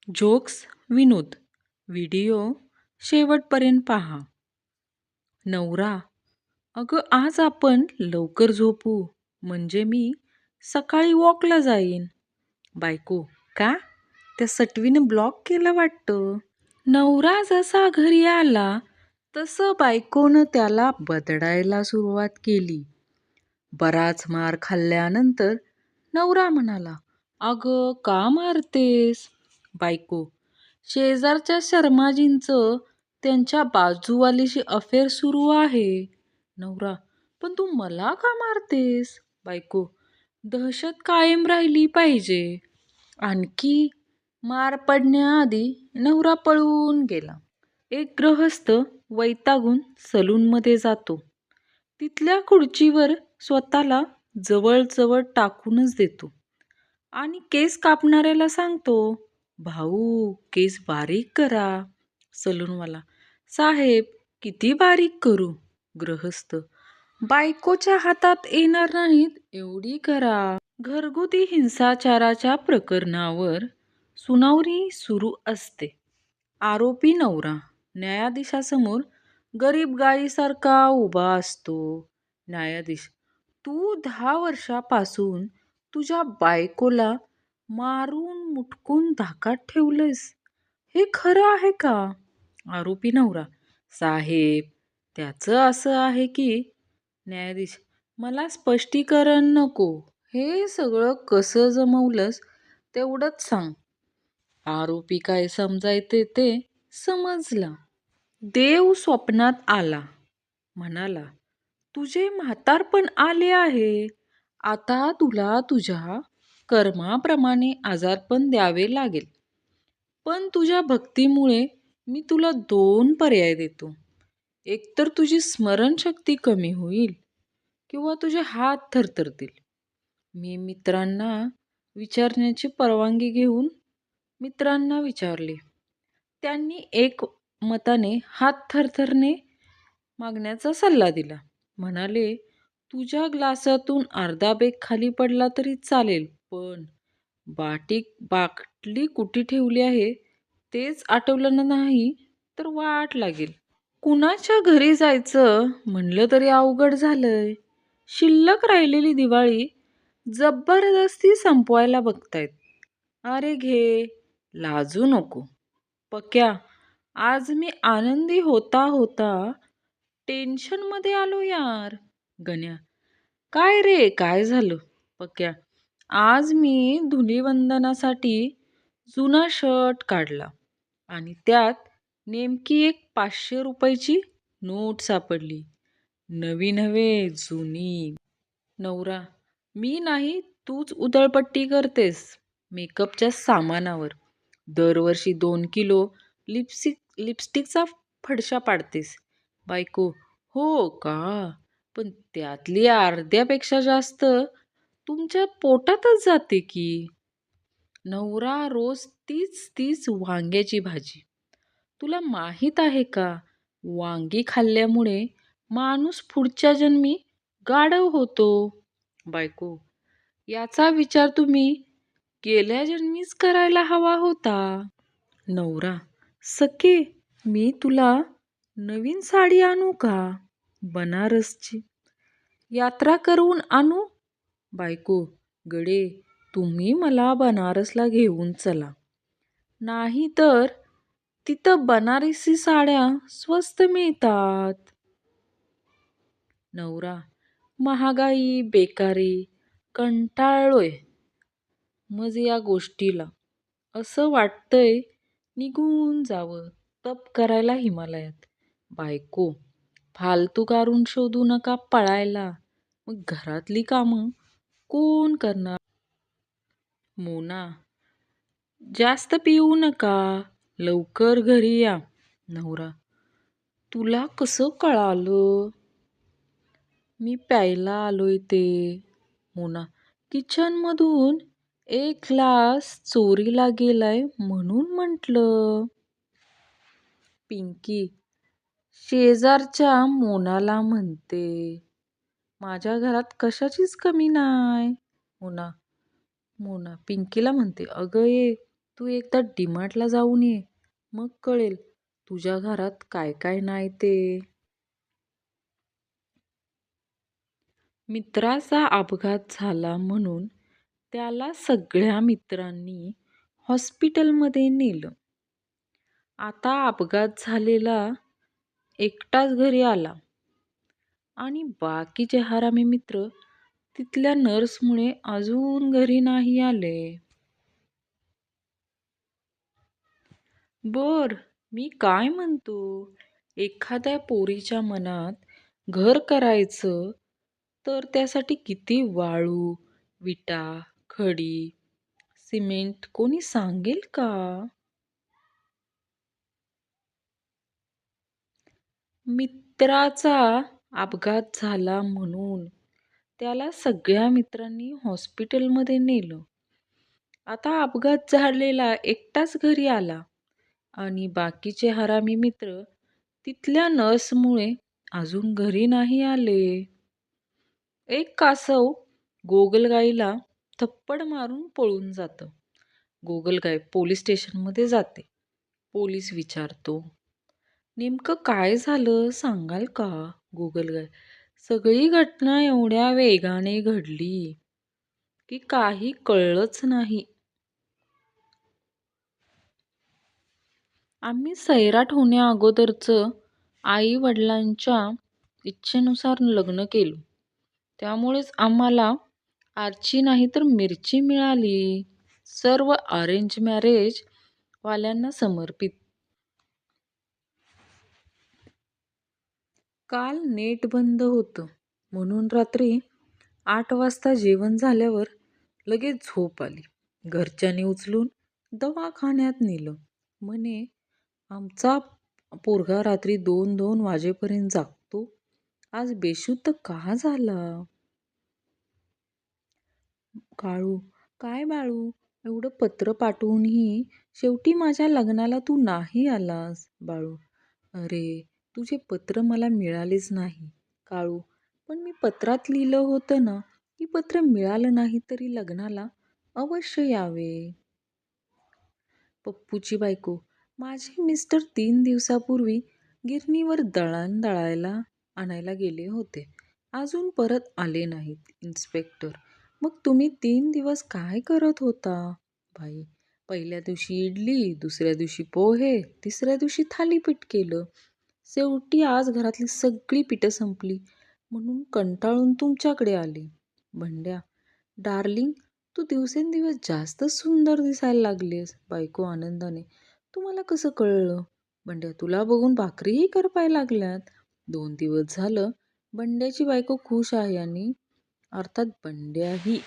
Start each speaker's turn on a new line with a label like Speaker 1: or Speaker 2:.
Speaker 1: Jokes विनोद video शेवटपर्यंत पहा. नवरा: अगं आज आपण लवकर झोपू, म्हणजे मी सकाळी वॉकला जाईन. बायको: का? त्या सटवीने ब्लॉक केलं वाटतं. नवरा जसा घरी आला तसं बायकोनं त्याला बदडायला सुरुवात केली. बराच मार खाल्ल्यानंतर नवरा म्हणाला, अगं का मारतेस? बायको: शेजारच्या शर्माजींचं त्यांच्या बाजूवालीशी अफेअर सुरू आहे. नवरा: पण तू मला का मारतेस? बायको: दहशत कायम राहिली पाहिजे. आणखी मार पडण्याआधी नवरा पळून गेला. एक गृहस्थ वैतागून सलूनमध्ये जातो. तिथल्या खुर्चीवर स्वतःला जवळ टाकूनच देतो आणि केस कापणाऱ्याला सांगतो, भाऊ केस बारीक करा. सलूनवाला: साहेब किती बारीक करू? गृहस्थ: बायकोच्या हातात येणार नाहीत एवढी करा. घरगुती हिंसाचाराच्या प्रकरणावर सुनावणी सुरू असते. आरोपी नवरा न्यायाधीशासमोर गरीब गाईसारखा उभा असतो. न्यायाधीश: तू 10 वर्षापासून तुझ्या बायकोला मारून मुटकून धाकात ठेवलंस, हे खरं आहे का? आरोपी नवरा: साहेब त्याचं असं आहे की. न्यायाधीश: मला स्पष्टीकरण नको, हे सगळं कसं जमवलंस तेवढंच सांग. आरोपी काय समजायचे ते समजला. देव स्वप्नात आला, म्हणाला, तुझे म्हातारपण आले आहे, आता तुला तुझ्या कर्माप्रमाणे आजारपण द्यावे लागेल. पण तुझ्या भक्तीमुळे मी तुला 2 पर्याय देतो. एकतर तुझी स्मरणशक्ती कमी होईल किंवा तुझे हात थरथरतील. मी मित्रांना विचारण्याची परवानगी घेऊन मित्रांना विचारले. त्यांनी एकमताने हात थरथरणे मागण्याचा सल्ला दिला. म्हणाले, तुझ्या ग्लासातून अर्धा पेग खाली पडला तरी चालेल, पण बाटली कुठे ठेवली आहे तेच आठवलं नाही तर वाट लागेल. कुणाच्या घरी जायचं म्हणलं तरी अवघड झालंय. शिल्लक राहिलेली दिवाळी जबरदस्ती संपवायला बघतायत. अरे घे, लाजू नको. पक्या: आज मी आनंदी होता होता टेन्शनमध्ये आलो यार. गण्या: काय रे, काय झालं? पक्या: आज मी धुलीवंदनासाठी जुना शर्ट काढला आणि त्यात नेमकी एक 500 रुपयाची नोट सापडली. नवी नव्हे, जुनी. नवरा: मी नाही, तूच उधळपट्टी करतेस मेकअपच्या सामानावर. दरवर्षी 2 किलो लिपस्टिकचा फडशा पाडतेस. बायको: हो का? पण त्यातली अर्ध्यापेक्षा जास्त तुमच्या पोटातच जाते की. नवरा: रोज तीच वांग्याची भाजी. तुला माहीत आहे का, वांगी खाल्ल्यामुळे माणूस पुढच्या जन्मी गाढव होतो. बायको: याचा विचार तुम्ही गेल्या जन्मीच करायला हवा होता. नवरा: सखे, मी तुला नवीन साडी आणू का? बनारसची. यात्रा करून आणू? बायको: गडे, तुम्ही मला बनारसला घेऊन चला. नाही तर तिथं बनारसी साड्या स्वस्त मिळतात. नवरा: महागाई, बेकारी, कंटाळलोय मज या गोष्टीला. असं वाटतंय निघून जावं तप करायला हिमालयात. बायको: फालतू कारण शोधू नका पळायला, मग घरातली कामं कोण करणार? मोना: जास्त पिऊ नका, लवकर घरी या. नवरा: तुला कसं कळालं? मी प्यायला आलोय ते. मोना: किचनमधून एक ग्लास चोरीला गेलाय म्हणून म्हटलं. पिंकी शेजारच्या मोनाला म्हणते, माझ्या घरात कशाचीच कमी नाय. मोना पिंकीला म्हणते, अगं ये, तू एकदा डीमार्टला जाऊन ये. मग कळेल तुझ्या घरात काय काय नाही ते. मित्राचा अपघात झाला म्हणून त्याला सगळ्या मित्रांनी हॉस्पिटलमध्ये नेलं. आता अपघात झालेला एकटाच घरी आला आणि बाकीचे हरामी मित्र तिथल्या नर्समुळे अजून घरी नाही आले. बर, मी काय म्हणतो, एखाद्या पोरीच्या मनात घर करायचं तर त्यासाठी किती वाळू, विटा, खडी, सिमेंट कोणी सांगेल का? मित्राचा अपघात झाला म्हणून त्याला सगळ्या मित्रांनी हॉस्पिटलमध्ये नेलं. आता अपघात झालेला एकटाच घरी आला आणि बाकीचे हरामी मित्र तिथल्या नर्समुळे अजून घरी नाही आले. एक कासव गोगलगाईला थप्पड मारून पळून जातं. गोगलगाय पोलीस स्टेशनमध्ये जाते. पोलीस विचारतो, नेमकं काय झालं सांगाल का? गोगलगाय, सगळी घटना एवढ्या वेगाने घडली की काही कळलंच नाही. आम्ही सैराट होण्या अगोदरच आई वडिलांच्या इच्छेनुसार लग्न केलं. त्यामुळेच आम्हाला आरची नाही तर मिरची मिळाली. सर्व अरेंज मॅरेज वाल्यांना समर्पित. काल नेट बंद होतं म्हणून रात्री 8 वाजता जेवण झाल्यावर लगेच झोप आली. घरच्यांनी उचलून दवाखान्यात नेलं. म्हणे आमचा पोरगा रात्री 2-2 वाजेपर्यंत जागतो. आज बेशुद्ध का झाला? काळू, काय बाळू, एवढं पत्र पाठवूनही शेवटी माझ्या लग्नाला तू नाही आलास. बाळू, अरे तुझे पत्र मला मिळालेच नाही. काळू, पण मी पत्रात लिहिलं होतं ना की पत्र मिळालं नाही तरी लग्नाला अवश्य यावे. पप्पूची बायको, माझे मिस्टर 3 दिवसापूर्वी गिरणीवर दळण दळायला आणायला गेले होते. अजून परत आले नाहीत. इन्स्पेक्टर, मग तुम्ही 3 दिवस काय करत होता? बाई, पहिल्या दिवशी इडली, दुसऱ्या दिवशी पोहे, तिसऱ्या दिवशी थालीपीठ केलं. शेवटी आज घरातली सगळी पिठं संपली म्हणून कंटाळून तुमच्याकडे आले. भंड्या, डार्लिंग, तू दिवसेंदिवस जास्तच सुंदर दिसायला लागलीस. बायको आनंदाने, तुम्हाला कसं कळलं? बंड्या, तुला बघून भाकरीही करपाय लागल्यात. 2 दिवस झालं बंड्याची बायको खुश आहे आणि अर्थात बंड्याही.